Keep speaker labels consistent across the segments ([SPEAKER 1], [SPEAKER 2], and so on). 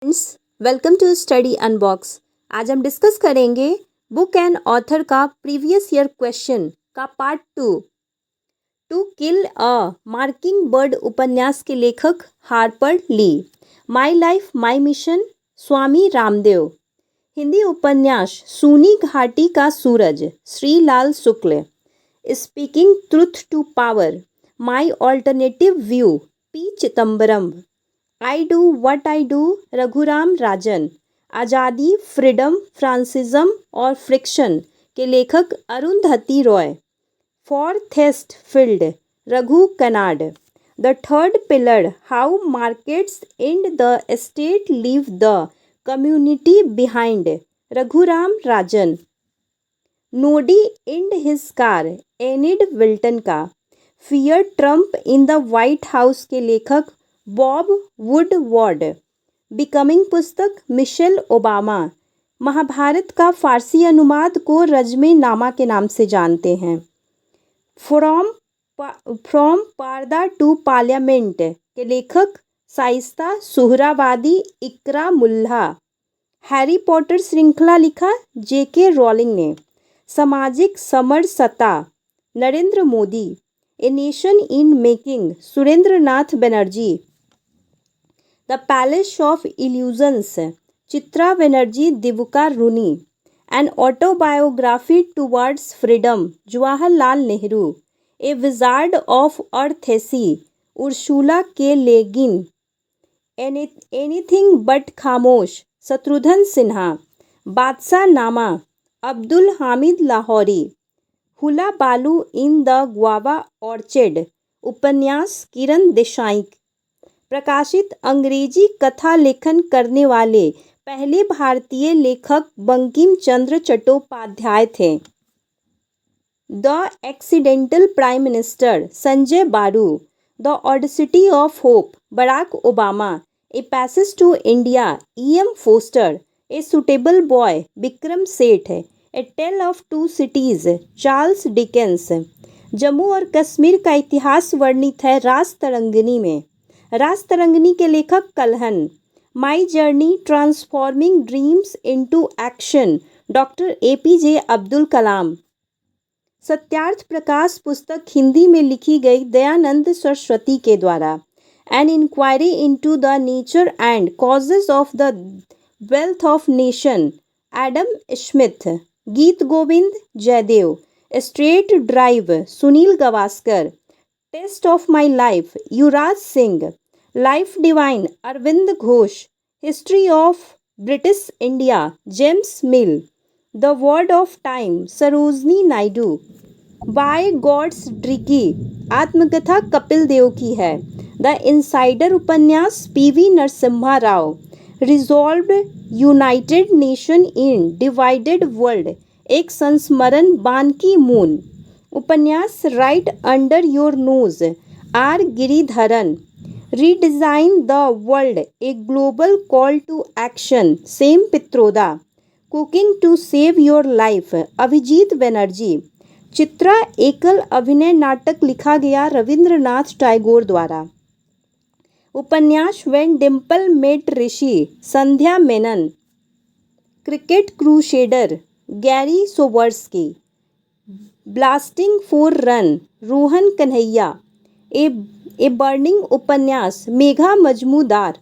[SPEAKER 1] Friends, welcome to study unbox. आज हम discuss करेंगे बुक एंड ऑथर का प्रीवियस ईयर क्वेश्चन का part 2। To kill a mockingbird उपन्यास के लेखक Harper Lee. My life my mission Swami Ramdev. Hindi उपन्यास सूनी घाटी का सूरज Shri Lal Shukla. Speaking truth to power my alternative view P Chidambaram. I do what I do Raghuram Rajan. Azadi freedom fascism और फ्रिक्शन के लेखक Arundhati Roy. For test field Raghu Kanad. The third pillar how markets and the state leave the community behind Raghuram Rajan. Noddy and his car Enid Blyton का। Fear Trump in the White House के लेखक Bob Woodward. Becoming पुस्तक Michelle Obama. Mahabharata का फारसी अनुवाद को रजमे नामा के नाम से जानते हैं। फ्रॉम पारदा टू पार्लियामेंट के लेखक शाइस्ता सुहरावादी इकरा मुल्ला। हैरी पॉटर श्रृंखला लिखा जेके रॉलिंग ने। सामाजिक समरसता Narendra Modi. A nation in making Surendra Nath Banerjee. The palace of illusions Chitra Banerjee Divakaruni. An autobiography towards freedom Jawaharlal Nehru. A wizard of Earthsea Ursula K Le Guin. Anything but खामोश शत्रुघ्न सिन्हा। बादशाह नामा अब्दुल हामिद लाहौरी। हुला बालू इन द ग्वावा ऑर्चिड उपन्यास किरण देसाई। प्रकाशित अंग्रेजी कथा लेखन करने वाले पहले भारतीय लेखक बंकिम चंद्र चट्टोपाध्याय थे। The accidental prime minister Sanjay Baru. The audacity of hope Barack Obama. A passage to India E.M. Forster. A suitable boy Vikram Seth. A tale of two cities Charles Dickens. Jammu और कश्मीर का इतिहास वर्णित है राजतरंगिणी में। राजतरंगिणी के लेखक Kalhana. My journey transforming dreams into action doctor APJ Abdul Kalam. Satyarth Prakash पुस्तक हिंदी में लिखी गई दयानंद सरस्वती के द्वारा। An inquiry into the nature and causes of the wealth of nation Adam Smith. Geet Govind Jayadev. Straight drive Sunil Gavaskar. Test of my life Yuvraj Singh. Life divine Arvind Ghosh. History of British India James Mill. The word of time Sarojini Naidu. By God's tricky आत्मकथा कपिल देव की है। The insider उपन्यास PV Narasimha Rao. Resolved united nation in divided world एक संस्मरण Ban Ki Moon. उपन्यास right under your nose R Giridharan. Redesign the world a global call to action Sam Pitroda. Cooking to save your life Abhijit Banerjee. Chitra एकल अभिनय नाटक लिखा गया रविंद्रनाथ टैगोर द्वारा। उपन्यास when Dimple met Rishi Sandhya Menon. Cricket crusader Garry सोबर्सकी। Blasting for run Rohan Kanhaiya. A burning उपन्यास मेघा मजमूदार।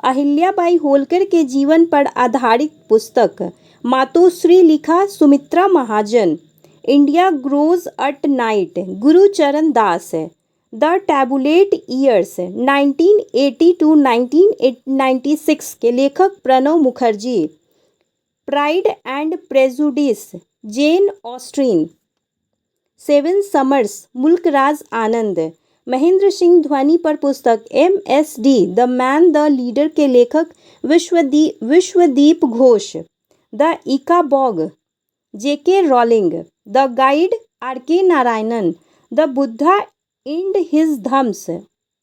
[SPEAKER 1] अहिल्याबाई होलकर के जीवन पर आधारित पुस्तक मातोश्री लिखा Sumitra Mahajan. India grows at night Gurcharan Das. The turbulent years 1980 to 1996 के लेखक Pranab Mukherjee. Pride and prejudice Jane Austen. Seven summers Mulkraj Anand. Mahendra Singh Dhoni पर पुस्तक MSD the man the leader के लेखक Vishwadeep Ghosh. The Ickabog JK Rowling. The guide RK Narayanan. The Buddha and his धम्स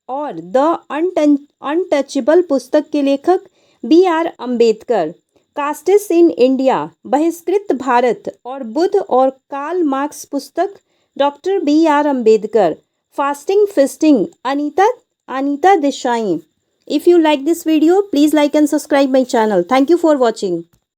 [SPEAKER 1] और द अनटचेबल पुस्तक के लेखक BR Ambedkar. Castes in India बहिष्कृत भारत और बुद्ध और कार्ल मार्क्स पुस्तक doctor BR Ambedkar. Fasting fisting Anita Desai. If you like this video, please like and subscribe my channel. Thank you for watching.